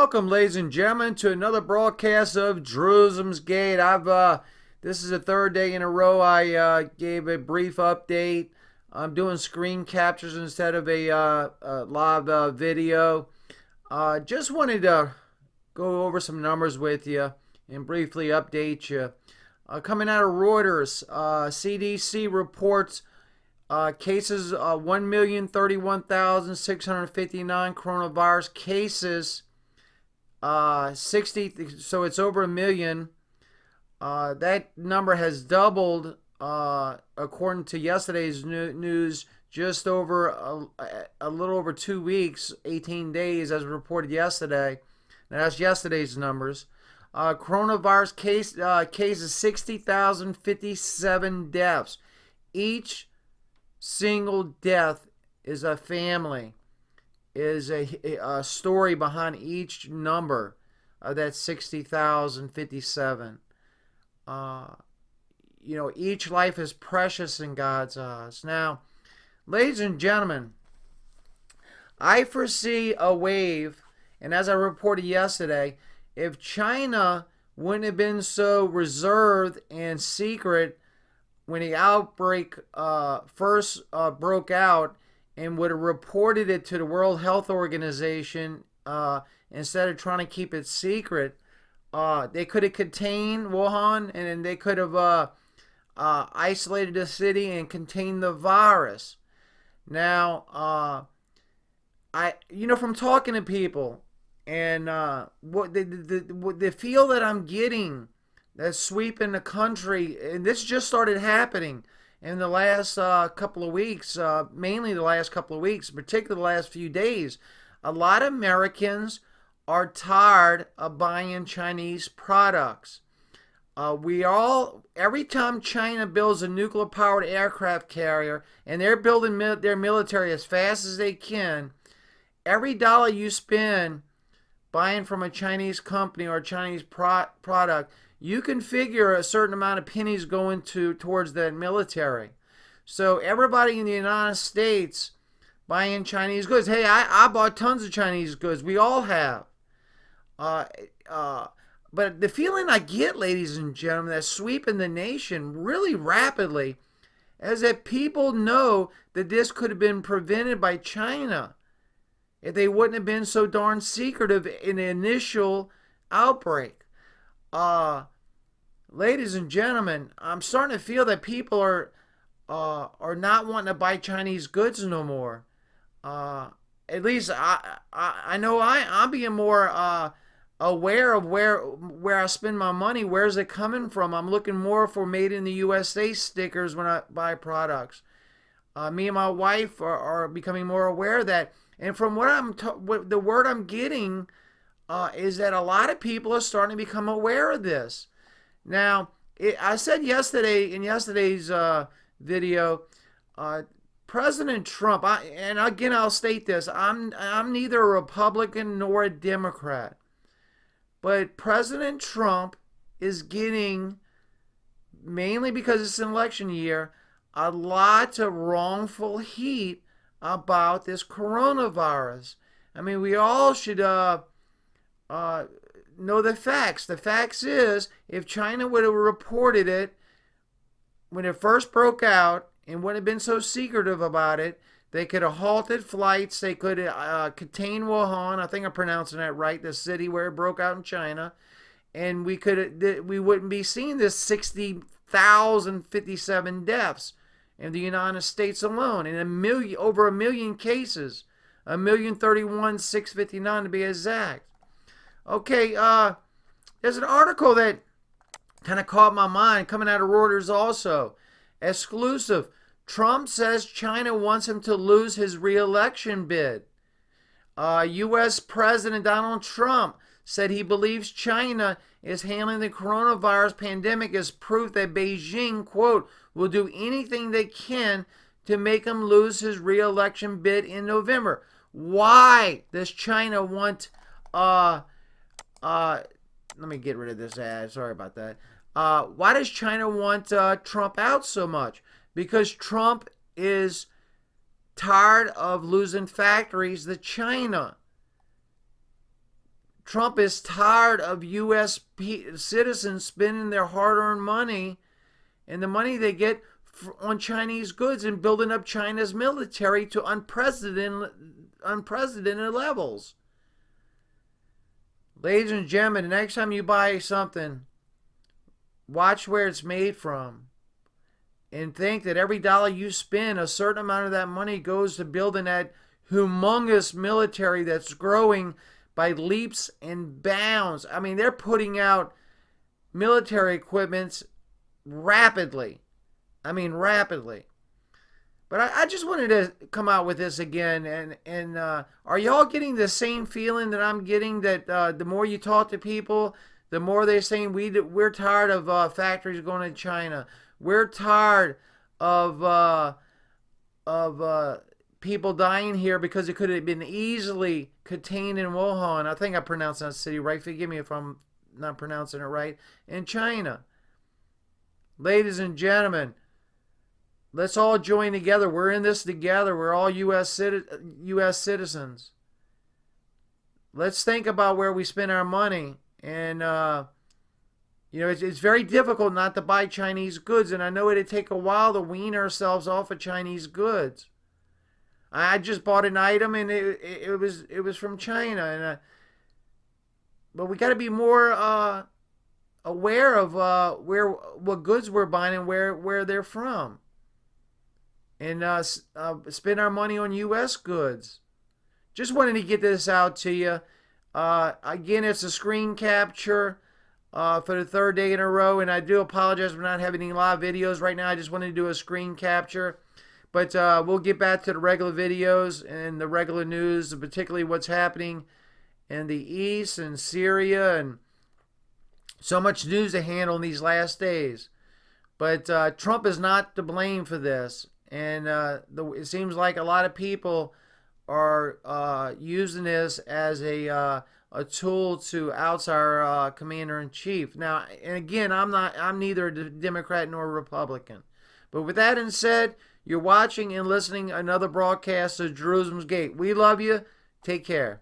Welcome, ladies and gentlemen, to another broadcast of Jerusalem's Gate. This is the third day in a row I gave a brief update. I'm doing screen captures instead of a live video. Just wanted to go over some numbers with you and briefly update you. Coming out of Reuters, CDC reports cases 1,031,659 coronavirus cases. 60, so it's over a million. That number has doubled according to yesterday's news, just over a little over 2 weeks, 18 days, as reported yesterday. Now, that's yesterday's numbers. Coronavirus cases 60,057 deaths. Each single death is a family. Is a story behind each number of that 60,057. Each life is precious in God's eyes. Now, ladies and gentlemen, I foresee a wave, and as I reported yesterday, if China wouldn't have been so reserved and secret when the outbreak first broke out, and would have reported it to the World Health Organization instead of trying to keep it secret, they could have contained Wuhan, and they could have isolated the city and contained the virus. Now, from talking to people and what the feel that I'm getting that's sweeping the country, and this just started happening in the last couple of weeks, mainly the last couple of weeks, particularly the last few days. A lot of Americans are tired of buying Chinese products. Every time China builds a nuclear-powered aircraft carrier, and they're building their military as fast as they can, every dollar you spend buying from a Chinese company or a Chinese product, you can figure a certain amount of pennies going towards that military. So everybody in the United States buying Chinese goods. Hey, I bought tons of Chinese goods. We all have. But the feeling I get, ladies and gentlemen, that's sweeping the nation really rapidly is that people know that this could have been prevented by China if they wouldn't have been so darn secretive in the initial outbreak. Ladies and gentlemen, I'm starting to feel that people are not wanting to buy Chinese goods no more. At least I know I'm being more aware of where I spend my money. Where's it coming from? I'm looking more for Made in the USA stickers when I buy products. Me and my wife are becoming more aware of that. And from what the word I'm getting is that a lot of people are starting to become aware of this. Now, I said yesterday in yesterday's video, President Trump, and again I'll state this: I'm neither a Republican nor a Democrat, but President Trump is getting, mainly because it's an election year, a lot of wrongful heat about this coronavirus. I mean, we all should know the facts. The facts is, if China would have reported it when it first broke out and wouldn't have been so secretive about it, they could have halted flights. They could have contained Wuhan. I think I'm pronouncing that right, the city where it broke out in China, and we wouldn't be seeing this 60,057 deaths in the United States alone, and over a million cases, 1,031,659 to be exact. Okay, there's an article that kind of caught my mind coming out of Reuters also. Exclusive. Trump says China wants him to lose his re-election bid. U.S. President Donald Trump said he believes China is handling the coronavirus pandemic as proof that Beijing, quote, will do anything they can to make him lose his re-election bid in November. Why does China want... let me get rid of this ad. Sorry about that. Why does China want Trump out so much? Because Trump is tired of losing factories to China. Trump is tired of U.S. citizens spending their hard-earned money and the money they get on Chinese goods and building up China's military to unprecedented levels. Ladies and gentlemen, the next time you buy something, watch where it's made from. And think that every dollar you spend, a certain amount of that money goes to building that humongous military that's growing by leaps and bounds. I mean, they're putting out military equipment rapidly. I mean, rapidly. But I just wanted to come out with this again. And are y'all getting the same feeling that I'm getting, that the more you talk to people, the more they're saying we're tired of factories going to China. We're tired of people dying here because it could have been easily contained in Wuhan. I think I pronounced that city right. Forgive me if I'm not pronouncing it right. In China. Ladies and gentlemen, let's all join together. We're in this together. We're all U.S. citizens. Let's think about where we spend our money. And, it's very difficult not to buy Chinese goods. And I know it'd take a while to wean ourselves off of Chinese goods. I just bought an item and it was from China. And but we got to be more aware of what goods we're buying and where they're from. And spend our money on U.S. goods. Just wanted to get this out to you. Again, it's a screen capture for the third day in a row, and I do apologize for not having any live videos right now. I just wanted to do a screen capture. But we'll get back to the regular videos and the regular news, particularly what's happening in the East and Syria, and so much news to handle in these last days. But Trump is not to blame for this. And it seems like a lot of people are using this as a tool to oust our commander-in-chief. Now, and again, I'm neither a Democrat nor a Republican. But with that being said, you're watching and listening another broadcast of Jerusalem's Gate. We love you. Take care.